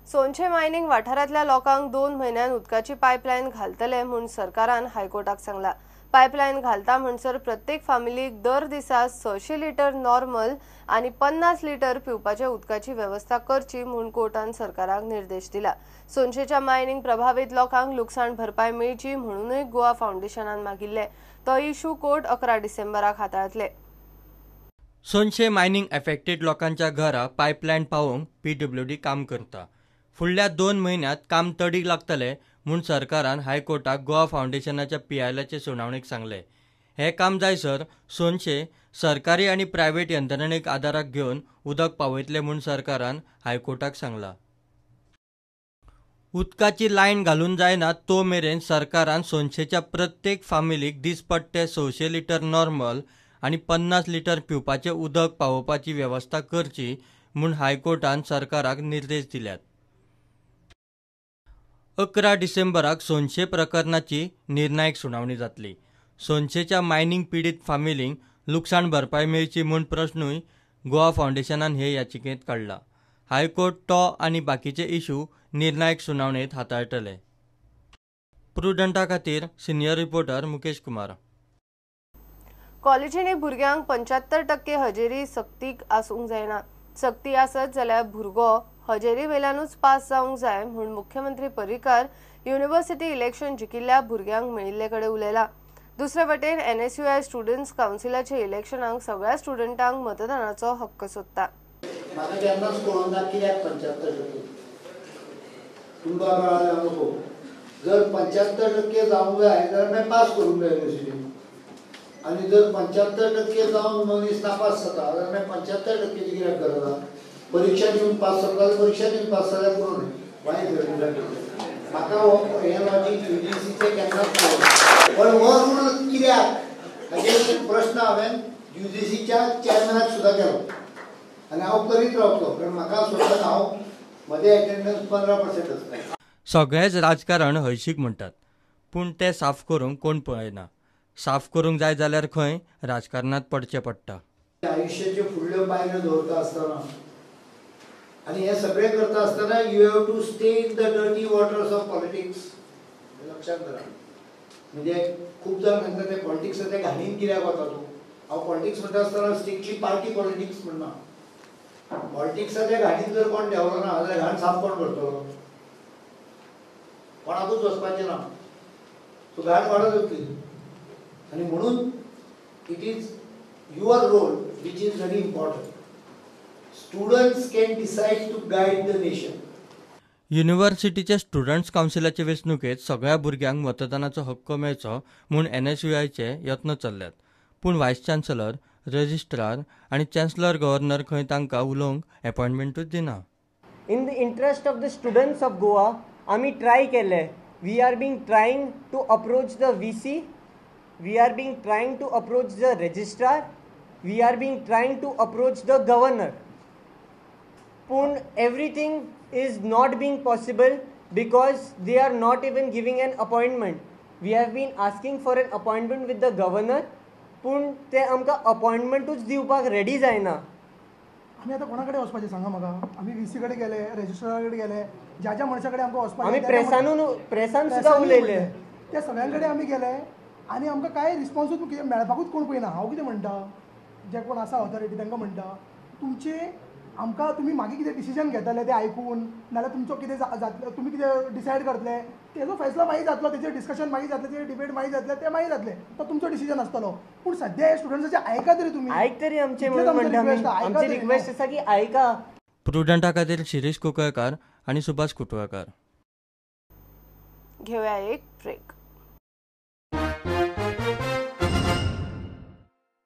सोनशे mining वाठारांतल्या लोकांक 2 म्हयन्यान उदकाची पायपलायन घालतले म्हूण सरकारान हायकोर्टाक सांगला। पायपलायन घालता म्हणसर प्रत्येक फामिलीक दर दिसा 600 लिटर नॉर्मल आणि 50 लिटर पिवपाच्या उदकाची व्यवस्था करची म्हूण कोर्टान सरकाराक निर्देश दिला। सोनशेच्या मायनिंग प्रभावित लोकांक लुकसाण भरपाय मेळची म्हणूनय गोवा फाउंडेशनान मागिल्ले। तो इशू कोर्ट 11 डिसेंबराक हाताळटले। सोनशे मायनिंग एफेक्टेड लोकांच्या घरा पायपलायन पावोवंक PWD काम करता। फुडल्या 2 म्हयन्यांत काम तडीक लागतले म्हूण सरकारान हायकोर्टाक गोवा फाउंडेशनाच्या PILचे सुनावणेक सांगले। हे काम जायसर सोनशे सरकारी आणि प्रायव्हेट यंत्रणेक आदाराक घेवन उदक पावयतले म्हूण सरकारान हायकोर्टाक सांगला। उदकाची लायन घालून जायना तो मेरेन सरकारान सोनशेच्या प्रत्येक फामिलीक दिसपट्टे 600 लिटर नॉर्मल आणि 50 लिटर पिवपाचे उदक पावोवपाची व्यवस्था करची म्हूण हायकोर्टान सरकाराक निर्देश दिल्यात। 11 डिसेंबराक सोनशे प्रकरणाची निर्णायक सुनावणी जातली। सोनशेच्या मायनिंग पीडित फामिलींक लुकसाण भरपाय मेळची म्हूण प्रश्नूय गोवा फाउंडेशनान हे याचिकेंत काडला। हायकोर्ट तो आनी बाकीचे इशू निर्णायक सुनावणेंत हाताळटले। प्रुडंटा खातीर सिनियर रिपोर्टर मुकेश कुमार। कॉलेजींनी भुरग्यांक 75% हजेरी सक्तीक आसूंक जायना। सक्ती आसत जाल्यार भुरगो हजेरी वेल्यानूच पास जावंक जाय म्हूण मुख्यमंत्री पर्रीकार युनिव्हर्सिटी इलेक्शन जिखिल्ल्या भुरग्यांक मेळिल्ले कडेन उलयला। दुसरे वटेन NSUI स्टुडंट्स काउन्सिलाचे इलेक्शनाक सगळ्या स्टुडंटांक मतदानाचो हक्क सोदता। म्हाका केन्नाच कळोंक ना कित्याक 75%। तुमकां कळ्ळां नको, जर 75% जावंक जाय जाल्यार मागीर पास करूंक जाय युनिव्हर्सिटीन, आनी जर 75% जावन मनीस नापास जाता जाल्यार मागीर 75%ची कित्याक गरज आसा? परीक्षा दिवन पास जाता जाल्यार परीक्षा दिवन पास जाल्यार पुरो न्ही, मागीर म्हाका हें लॉजीक UGCचें केन्नाच कळना। पण हो रूल कित्याक हाचेर प्रश्न हांवें UGCच्या चेअरमॅनाक सुद्दां केलो आनी हांव करीत रावतलो, कारण म्हाका स्वताक हांव म्हजें एटेंडन्स 15% आसता। सगळेंच राजकारण हळशीक म्हणटात, पूण तें साफ करूंक कोण पळयना। साफ करूंक जाय जाल्यार खंय राजकारणांत पडचें पडटा। आयुश्याच्यो फुडल्यो पायऱ्यो दवरता आसतना आनी हे सगळें करता आसतना you have to stay in the dirty waters of politics. लक्षांत धरा, म्हणजे खूब जाण सांगता ते पॉलिटिक्साच्या घाणीन कित्याक वता तूं? हांव पॉलिटिक्स म्हणटा आसतना स्ट्रिक्टली पार्टी पॉलिटिक्स म्हणना। पॉलिटिक्साच्या घाणीन जर कोण देंवलो ना जाल्यार घाण साफ कोण करतलो? कोणाकूच वचपाचें ना, सो घाण वाडत वतली। आनी म्हणून it is your role which is very important. Students can decide to guide the nation. युनिव्हर्सिटीचे स्टुडंट्स काउन्सिलाचे वेंचणुकेत सगळ्या भुरग्यांक मतदानाचो हक्क मेळचो म्हूण NSUIचे यत्न चल्ल्यात, पूण व्हायस चान्सलर, रजिस्ट्रार आनी चान्सलर गव्हर्नर खंय तांकां उलोवंक अपॉइंटमेंटूच दिना। In the interest of the students of Goa आमी ट्राय केले। We are being trying to approach the VC, we are being trying to approach the registrar, we are being trying to approach the governor, पूण everything is not being possible because they are not even giving an appointment. We have been asking for an appointment with the governor, पूण ते आमकां अपॉइंटमेंटूच दिवपाक ready जायना। आमी आतां कोणा कडेन वचपाचें सांगा म्हाका? आमी VC कडेन गेले, रजिस्ट्रारा कडेन गेले, ज्या ज्या मनशा कडेन आमकां वचपाचें आमी प्रेसान सुद्दां उलयले, त्या सगळ्यां कडेन आमी गेले आनी आमकां कांय रिस्पॉन्सूच मेळपाकूच कोण पळयना। हांव कितें म्हणटा, जे कोण आसा ऑथॉरिटी तांकां म्हणटा, तुमचे आमकां तुमी मागीर कितें डिसिजन घेतले तें आयकून, नाल्यार तुमचो कितें जातलें, तुमी कितें डिसायड करतले, तेजो फैसलो मागीर जातलो, तेजेर डिस्कशन मागीर जातलें, तेजेर डिबेट मागीर जातलें, तें मागीर जातलें, तो तुमचो डिसिजन आसतलो। पूण सद्या हे स्टुडंट्साचें आयका तरी तुमी, आयक तरी आमचें म्हणटा आमची रिक्वेस्ट आसा की आयका। प्रुडंटा खातीर शिरीष कुंकळकार आनी सुभाष कुटवाळकार। घेवया एक ब्रेक।